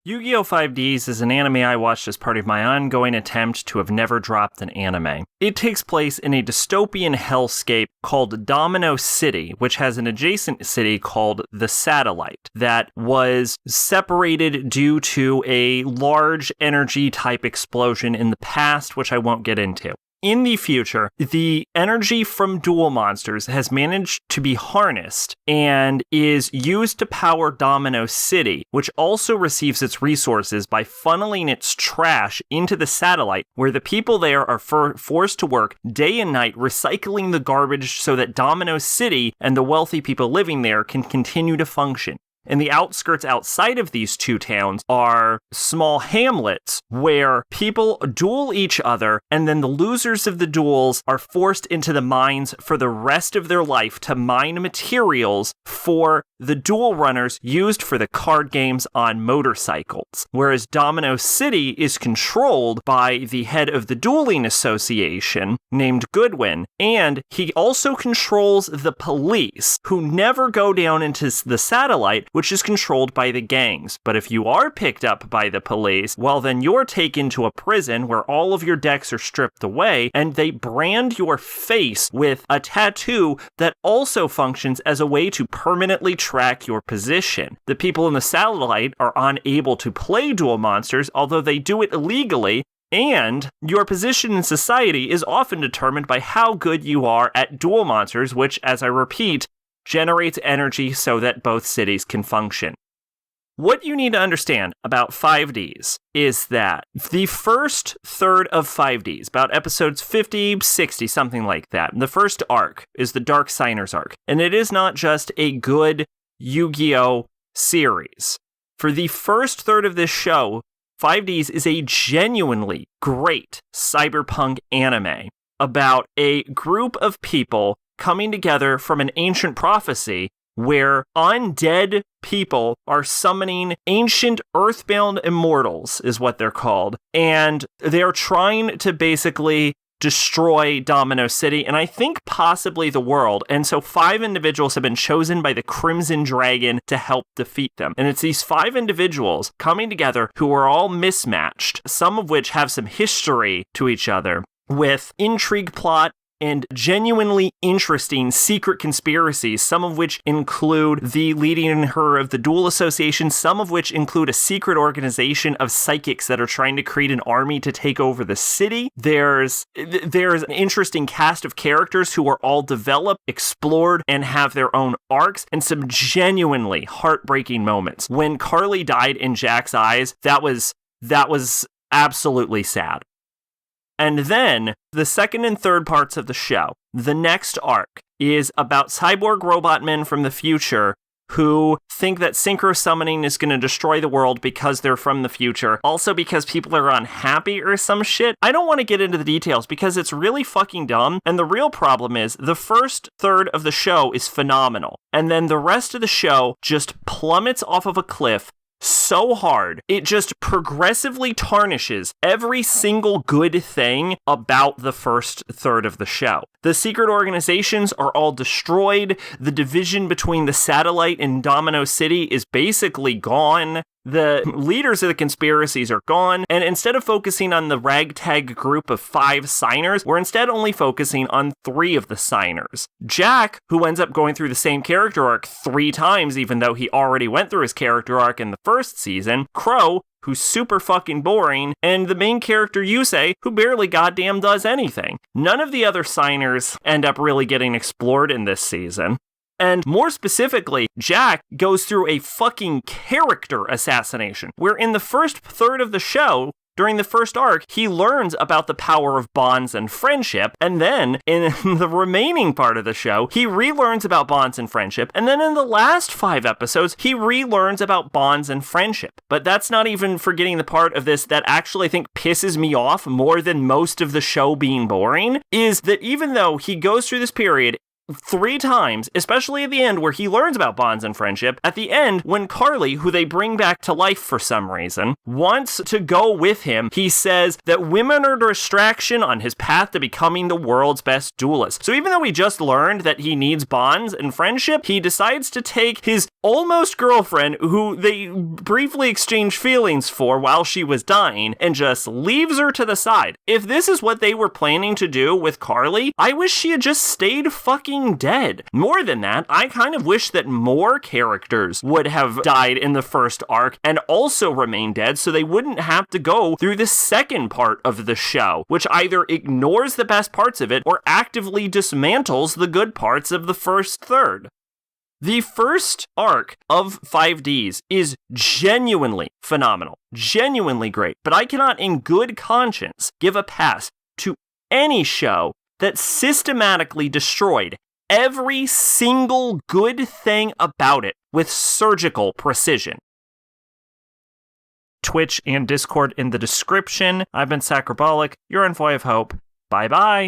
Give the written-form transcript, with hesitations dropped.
Yu-Gi-Oh! 5D's is an anime I watched as part of my ongoing attempt to have never dropped an anime. It takes place in a dystopian hellscape called Domino City, which has an adjacent city called the Satellite that was separated due to a large energy-type explosion in the past, which I won't get into. In the future, the energy from duel monsters has managed to be harnessed and is used to power Domino City, which also receives its resources by funneling its trash into the satellite, where the people there are forced to work day and night recycling the garbage so that Domino City and the wealthy people living there can continue to function. And the outskirts outside of these two towns are small hamlets where people duel each other, and then the losers of the duels are forced into the mines for the rest of their life to mine materials for the duel runners used for the card games on motorcycles. Whereas Domino City is controlled by the head of the Dueling Association named Goodwin, and he also controls the police, who never go down into the satellite, which is controlled by the gangs. But if you are picked up by the police, well, then you're taken to a prison where all of your decks are stripped away, and they brand your face with a tattoo that also functions as a way to permanently track your position. The people in the satellite are unable to play duel monsters, although they do it illegally, and your position in society is often determined by how good you are at duel monsters, which, as I repeat, generates energy so that both cities can function. What you need to understand about 5Ds is that the first third of 5Ds, about episodes 50, 60, something like that, the first arc is the Dark Signers arc, and it is not just a good Yu-Gi-Oh! Series. For the first third of this show, 5Ds is a genuinely great cyberpunk anime about a group of people coming together from an ancient prophecy where undead people are summoning ancient earthbound immortals, is what they're called, and they're trying to basically destroy Domino City, and I think possibly the world. And so 5 individuals have been chosen by the Crimson Dragon to help defeat them. And it's these 5 individuals coming together who are all mismatched, some of which have some history to each other, with intrigue plot and genuinely interesting secret conspiracies, some of which include the leading her of the Duel Association, some of which include a secret organization of psychics that are trying to create an army to take over the city. There's an interesting cast of characters who are all developed, explored, and have their own arcs, and some genuinely heartbreaking moments. When Carly died in Jack's eyes, that was absolutely sad. And then, the second and third parts of the show, the next arc, is about cyborg robot men from the future who think that synchro summoning is going to destroy the world because they're from the future. Also because people are unhappy or some shit. I don't want to get into the details because it's really fucking dumb. And the real problem is the first third of the show is phenomenal. And then the rest of the show just plummets off of a cliff so hard, it just progressively tarnishes every single good thing about the first third of the show. The secret organizations are all destroyed. The division between the satellite and Domino City is basically gone. The leaders of the conspiracies are gone, and instead of focusing on the ragtag group of 5 signers, we're instead only focusing on 3 of the signers. Jack, who ends up going through the same character arc 3 times, even though he already went through his character arc in the first season. Crow, who's super fucking boring, and the main character Yusei, who barely goddamn does anything. None of the other signers end up really getting explored in this season. And more specifically, Jack goes through a fucking character assassination, where in the first third of the show, during the first arc, he learns about the power of bonds and friendship, and then in the remaining part of the show, he relearns about bonds and friendship, and then in the last 5 episodes, he relearns about bonds and friendship. But that's not even forgetting the part of this that actually I think pisses me off more than most of the show being boring, is that even though he goes through this period 3 times, especially at the end where he learns about bonds and friendship. At the end, when Carly, who they bring back to life for some reason, wants to go with him, he says that women are a distraction on his path to becoming the world's best duelist. So even though we just learned that he needs bonds and friendship, he decides to take his almost girlfriend, who they briefly exchange feelings for while she was dying, and just leaves her to the side. If this is what they were planning to do with Carly, I wish she had just stayed fucking dead. More than that, I kind of wish that more characters would have died in the first arc and also remain dead so they wouldn't have to go through the second part of the show, which either ignores the best parts of it or actively dismantles the good parts of the first third. The first arc of 5D's is genuinely phenomenal, genuinely great, but I cannot in good conscience give a pass to any show that systematically destroyed every single good thing about it with surgical precision. Twitch and Discord in the description. I've been Sacrobolic, your Envoy of Hope. Bye-bye.